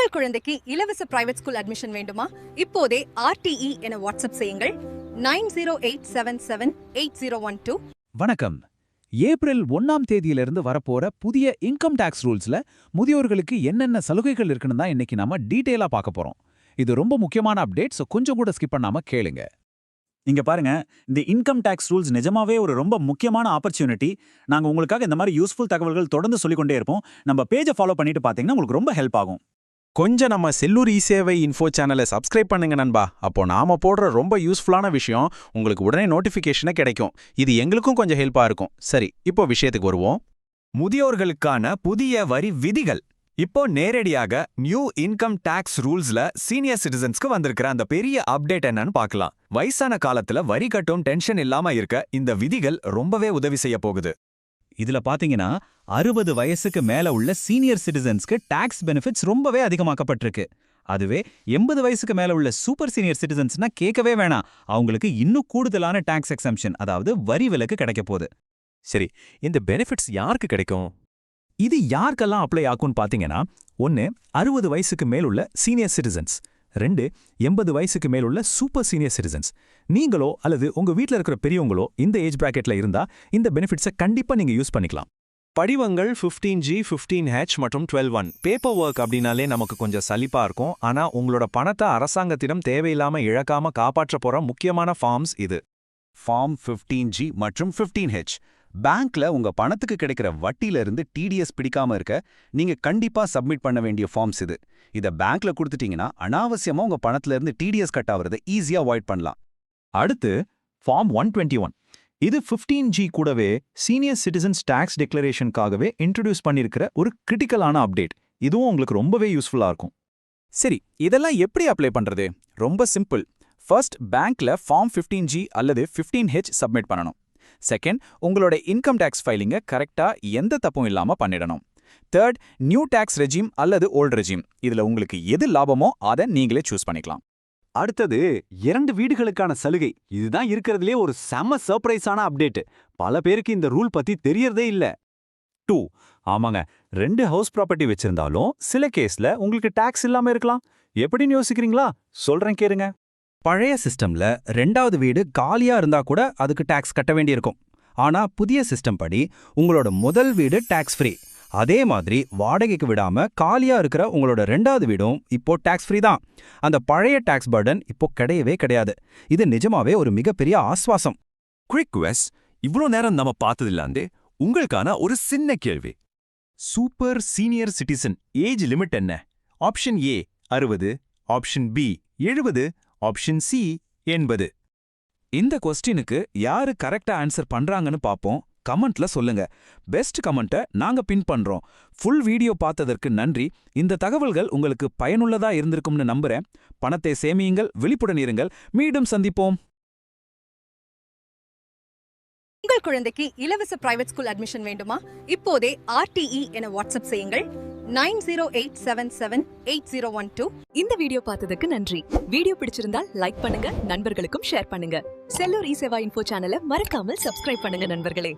உங்கள் குழந்தைக்கு இலவச பிரைவேட் ஸ்கூல் அட்மிஷன் வேண்டுமா? இப்போதே RTE என வாட்ஸ்அப் செய்யுங்கள் 9087780112. வணக்கம். ஏப்ரல் 1ஆம் தேதியிலிருந்து வரப்போற புதிய இன்கம் டாக்ஸ் ரூல்ஸ்ல முதியோர்களுக்கு என்னென்ன சலுகைகள் இருக்குன்னு தான் இன்னைக்கு நாம டீடைலா பார்க்க போறோம். இது ரொம்ப முக்கியமான அப்டேட், சோ கொஞ்சம் கூட ஸ்கிப் பண்ணாம கேளுங்க. இங்க பாருங்க, இந்த இன்கம் டாக்ஸ் ரூல்ஸ் நிஜமாவே ஒரு ரொம்ப முக்கியமான ஆப்பர்ச்சுனிட்டி. நாங்க உங்களுக்காக இந்த மாதிரி யூஸ்ஃபுல் தகவல்கள் தொடர்ந்து சொல்லிக்கொண்டே இருப்போம். நம்ம பேஜை ஃபாலோ பண்ணிட்டு பாத்தீங்கன்னா உங்களுக்கு ரொம்ப ஹெல்ப் ஆகும். கொஞ்சம் நம்ம செல்லூர் இ-சேவை இன்ஃபோ சேனலை சப்ஸ்கிரைப் பண்ணுங்க நண்பா. அப்போ நாம போடுற ரொம்ப யூஸ்ஃபுல்லான விஷயம் உங்களுக்கு உடனே நோட்டிஃபிகேஷனை கிடைக்கும். இது எங்களுக்கும் கொஞ்சம் ஹெல்ப்பா இருக்கும். சரி, இப்போ விஷயத்துக்கு வருவோம். முதியோர்களுக்கான புதிய வரி விதிகள். இப்போ நேரடியாக நியூ இன்கம் டாக்ஸ் ரூல்ஸ்ல சீனியர் சிட்டிசன்ஸ்க்கு வந்திருக்கிற அந்த பெரிய அப்டேட் என்னன்னு பார்க்கலாம். வயசான காலத்துல வரி கட்டும் டென்ஷன் இல்லாம இருக்க இந்த விதிகள் ரொம்பவே உதவி செய்ய போகுது. இதுல பாத்தீங்கன்னா 60 வயசுக்கு மேல உள்ள சீனியர் சிட்டிசன்ஸ்க்கு டாக்ஸ் பெனிஃபிட்ஸ் ரொம்பவே அதிகமாக்கப்பட்டிருக்கு. அதுவே 80 வயசுக்கு மேல உள்ள சூப்பர் சீனியர் சிட்டிசன்ஸ்னா கேட்கவே வேணாம், அவங்களுக்கு இன்னும் கூடுதலான டாக்ஸ் எக்ஸம்ஷன், அதாவது வரி விலக்கு கிடைக்க போகுது. சரி, இந்த பெனிஃபிட்ஸ் யாருக்கு கிடைக்கும்? இது யாருக்கெல்லாம் அப்ளை ஆகும்னு பாத்தீங்கன்னா, 1 60 வயசுக்கு மேலுள்ள சீனியர் சிட்டிசன்ஸ், 2 80 வயசுக்கு மேலுள்ள சூப்பர் சீனியர் சிட்டிசன்ஸ். நீங்களோ அல்லது உங்க வீட்ல இருக்கிற பெரியவங்களோ இந்த ஏஜ் பிராக்கெட்ல இருந்தா இந்த பெனிஃபிட்ஸை கண்டிப்பா நீங்க யூஸ் பண்ணிக்கலாம். படிவங்கள் 15G, 15H மற்றும் 12(1). பேப்பர் ஒர்க் அப்படின்னாலே நமக்கு கொஞ்சம் சலிப்பா இருக்கும். ஆனா உங்களோட பணத்தை அரசாங்கத்திடம் தேவையில்லாம இழக்காம காப்பாற்ற போற முக்கியமான ஃபார்ம்ஸ் இது. ஃபார்ம் 15G மற்றும் 15H. பேங்க்ல உங்க பணத்துக்கு கிடைக்கிற வட்டியில இருந்து TDS பிடிக்காம இருக்க நீங்க கண்டிப்பா சப்மிட் பண்ண வேண்டிய ஃபார்ம்ஸ் இது. இத பேங்க்ல கொடுத்துட்டீங்கன்னா அனாவசியமா உங்க பணத்துல இருந்து TDS கட் ஆவறதை ஈஸியா அவாய்ட் பண்ணலாம். அடுத்து ஃபார்ம் 121. இது 15G கூடவே சீனியர் சிட்டிசன்ஸ் டாக்ஸ் டிக்ளரேஷனுக்காகவே இன்ட்ரோடியூஸ் பண்ணியிருக்கிற ஒரு கிரிட்டிக்கலான அப்டேட். இதுவும் உங்களுக்கு ரொம்பவே யூஸ்ஃபுல்லா இருக்கும். சரி, இதெல்லாம் எப்படி அப்ளை பண்றது? ரொம்ப சிம்பிள். ஃபர்ஸ்ட், பேங்க்ல ஃபார்ம் 15G அல்லது 15H சப்மிட் பண்ணணும். செகண்ட், உங்களோட இன்கம் டாக்ஸ் ஃபைலிங்க கரெக்டா எந்த தப்பும் இல்லாம பண்ணிடணும். தேர்ட், நியூ டாக்ஸ் ரெஜிம் அல்லது ஓல்ட் ரெஜிம். இதுல உங்களுக்கு எது லாபமோ அதை நீங்களே சூஸ் பண்ணிக்கலாம். அடுத்தது 2 வீடுகளுக்கான சலுகை. இதுதான் இருக்கிறதுலே ஒரு செம சர்ப்ரைஸான அப்டேட். பல பேருக்கு இந்த ரூல் பத்தி தெரியறதே இல்ல. 2 ஆமாங்க, 2 ஹவுஸ் ப்ராப்பர்ட்டி வச்சிருந்தாலும் சில கேஸ்ல உங்களுக்கு டாக்ஸ் இல்லாம இருக்கலாம். எப்படின்னு யோசிக்கிறீங்களா? சொல்றேன் கேளுங்க. பழைய சிஸ்டம்ல 2வது வீடு காலியா இருந்தா கூட அதுக்கு டாக்ஸ் கட்ட வேண்டியிருக்கும். ஆனா புதிய சிஸ்டம் படி உங்களோட முதல் வீடு டாக்ஸ் ஃப்ரீ. அதே மாதிரி வாடகைக்கு விடாம காலியா இருக்கிற உங்களோட 2வது வீடும் இப்போ டாக்ஸ் ஃப்ரீ தான். அந்த பழைய டாக்ஸ் பர்டன் இப்போ கிடையவே கிடையாது. இது நிஜமாவே ஒரு மிகப்பெரிய ஆஸ்வாசம். குயிக் குவெஸ், இவ்ளோ நேரம் நம்ம பார்த்ததில்லாந்தே உங்களுக்கான ஒரு சின்ன கேள்வி. Super senior citizen age limit என்ன? Option A 60, option B 70, option C 80. இந்த கொஸ்டினுக்கு யாரு கரெக்டா ஆன்சர் பண்றாங்கன்னு பாப்போம். கமெண்ட்ல சொல்லுங்க. பெஸ்ட் கமெண்ட்டை நாங்க பின் பண்றோம். ஃபுல் வீடியோ பார்த்ததற்கு நன்றி. இந்த தகவல்கள் உங்களுக்கு பயனுள்ளதா இருந்திருக்கும்னு நம்புறேன். பணத்தை சேமியுங்கள், விழிப்புடன் இருங்கள். மீண்டும் சந்திப்போம். உங்கள் குழந்தைக்கு இலவச பிரைவேட் ஸ்கூல் அட்மிஷன் வேண்டுமா? இப்போதே RTE என வாட்ஸ்அப் செய்யுங்கள் 9087780112. இந்த வீடியோ பார்த்ததுக்கு நன்றி. வீடியோ பிடிச்சிருந்தால் லைக் பண்ணுங்க, நண்பர்களுக்கும் ஷேர் பண்ணுங்க. செல்லூர் இ-சேவை இன்ஃபோ சேனலை மறக்காமல் சப்ஸ்கிரைப் பண்ணுங்க நண்பர்களே.